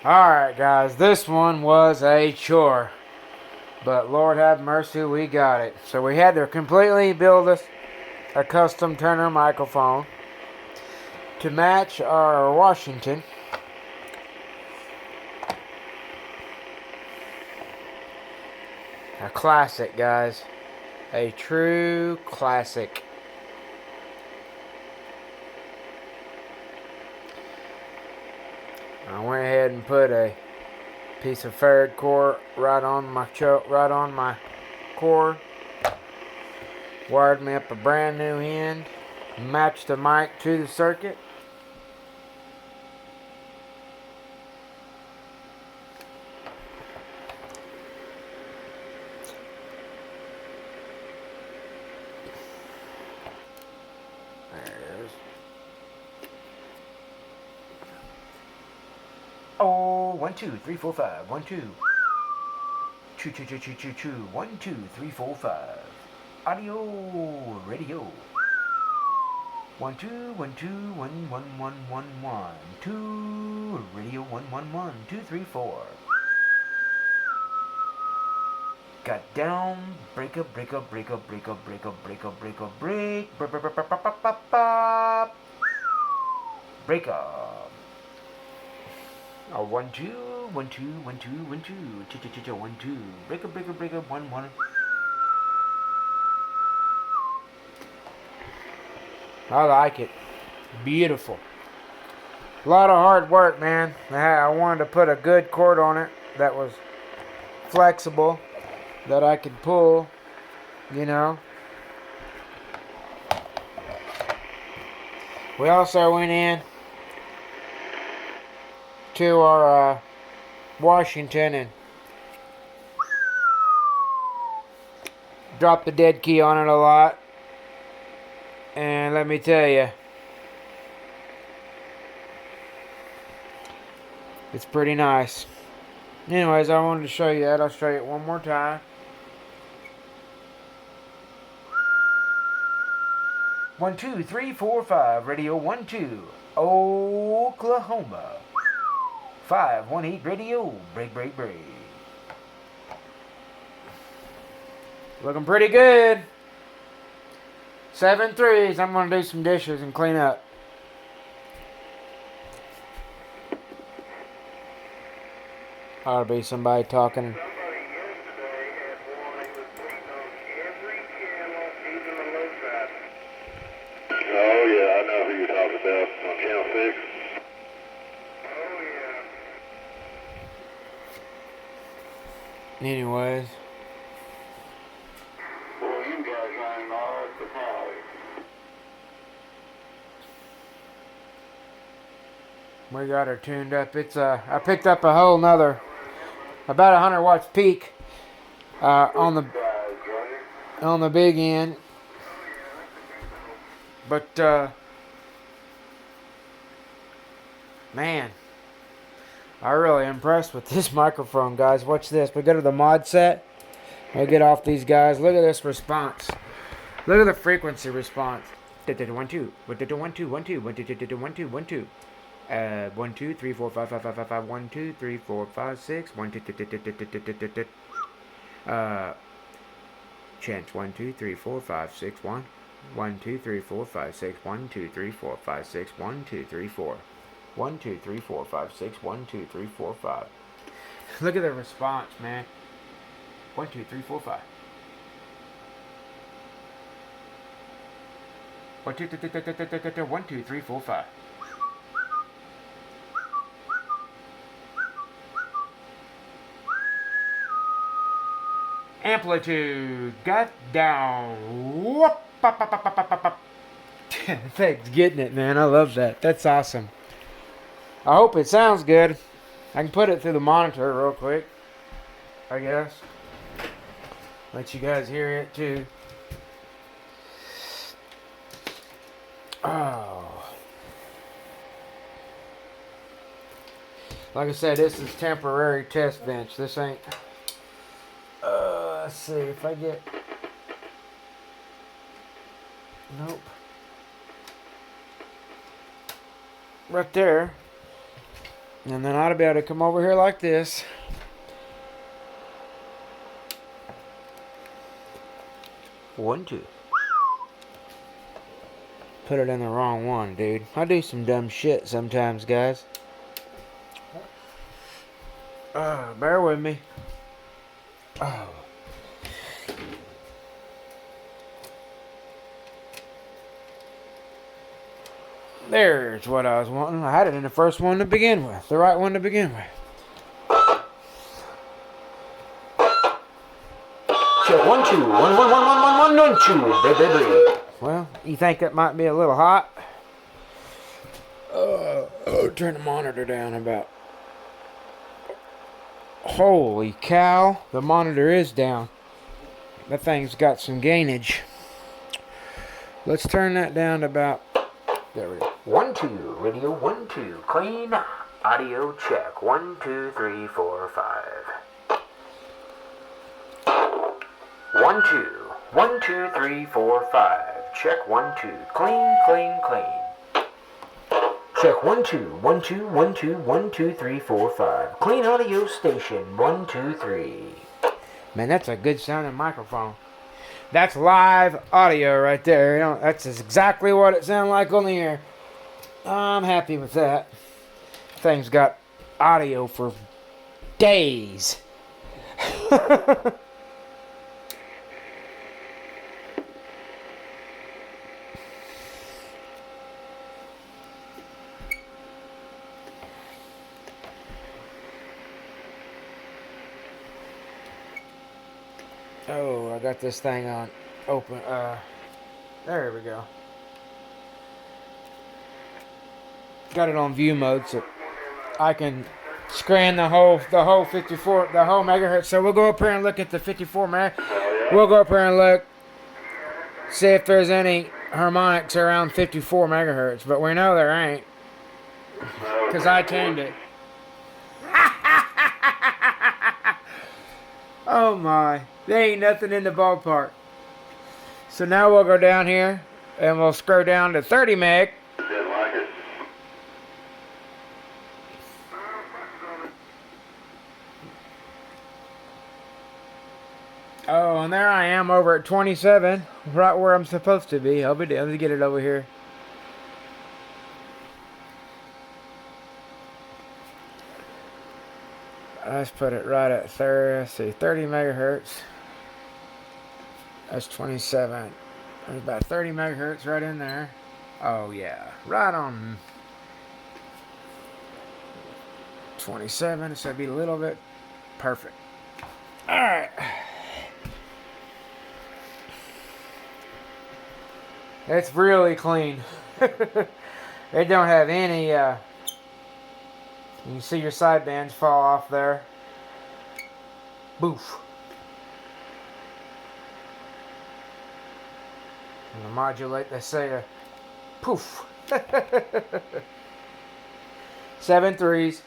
Alright, guys, this one was a chore. But Lord have mercy, we got it. So we had to completely build a custom Turner microphone to match our Washington. A classic, guys. A true classic. I went ahead and put a piece of Farad core right on my cord. Wired me up a brand new end. Matched the mic to the circuit. There it is. Oh, 1, 2, 3, 4, 5. 1, 2. Choo, choo, choo, choo, choo, choo. 1, 2, 3, 4, 5. Audio, radio. 1, 2, 1, 2, 1, 1, 1, 1, 1. 2, radio, 1, 1, 1, 2, 3, 4. Got down, break up, break up, break up, break up, break up, break up, break up, break, break up. Oh, 1, 2, 1, 2, 1, 2, 1, 2, 1, 2, break up, break up, break up, 1, 1. I like it. Beautiful. A lot of hard work, man. I wanted to put a good cord on it that was flexible, that I could pull, you know. We also went in to our Washington and dropped the dead key on it a lot. And let me tell you, it's pretty nice. Anyways, I wanted to show you that. I'll show you it one more time. 1, 2, 3, 4, 5. Radio 1, 2. Oklahoma. 5, 1, 8. Radio. Break, break, break. Looking pretty good. 7 threes. I'm going to do some dishes and clean up. Ought to be somebody talking. Somebody yesterday had one, he was putting on every channel, even the low side. Oh yeah, I know who you're talking about, on channel 6. Oh yeah. Anyways. Well, you guys ain't all the power. We got her tuned up. It's I picked up a whole nother, about 100 watts peak on the big end. But man, I'm really impressed with this microphone, guys. Watch this. We go to the mod set. We get off these guys. Look at this response. Look at the frequency response. 1 2 1 2 1 2 1 2 1 2 1 2 1 2 1 2 3 4 5 5 5 5 5 1 2 3 4 5 6 1 2 chance 1 2 3 4 5 6 1 1 2 3 4 5 6 1 2 3 4 5 6 1 2 3 4 1 2 3 4 5 6 1 2 3 4 5. Look at the response, man. 1 2 3 4 5. 1 2 1 2 3 4 5. Amplitude got down. Whoop, pop, pop, pop, pop, pop, pop. Thanks, getting it, man. I love that. That's awesome. I hope it sounds good. I can put it through the monitor real quick, I guess. Let you guys hear it too. Oh. Like I said, this is temporary test bench. This ain't. Let's see if I get. Nope. Right there. And then I ought to be able to come over here like this. One, two. Put it in the wrong one, dude. I do some dumb shit sometimes, guys. Bear with me. Oh. There's what I was wanting. I had it in the first one to begin with. The right one to begin with. Check 1 2 1 1 1 1 1 1 2 baby. Well, you think that might be a little hot? Turn the monitor down about. Holy cow, the monitor is down. That thing's got some gainage. Let's turn that down to about. There we go. 1 2 radio 1 2 clean audio check 1 2 3 4 5 1 2 1 2 3 4 5 check 1 2 clean clean clean check 1 2 1 2 1 2 1 2 3 4 5 clean audio station 1 2 3. Man, that's a good sounding microphone. That's live audio right there. You know, that's exactly what it sounded like on the air. I'm happy with that. Thing's got audio for days. Oh, I got this thing on open. There we go. Got it on view mode so I can scan the whole 54, the whole megahertz. So we'll go up here and look at the 54 meg. We'll go up here and look, see if there's any harmonics around 54 megahertz. But we know there ain't, because I tuned it. Oh my. There ain't nothing in the ballpark. So now we'll go down here and we'll scroll down to 30 meg. Didn't like it. Oh, and there I am over at 27, right where I'm supposed to be. I'll be down to get it over here. Let's put it right at 30, let's see, 30 megahertz. That's 27. There's about 30 megahertz right in there. Oh yeah, right on 27. So it'd be a little bit perfect. All right. It's really clean. It don't have any. You can see your sidebands fall off there. Boof. And the modulate, they say a poof. 7 3s.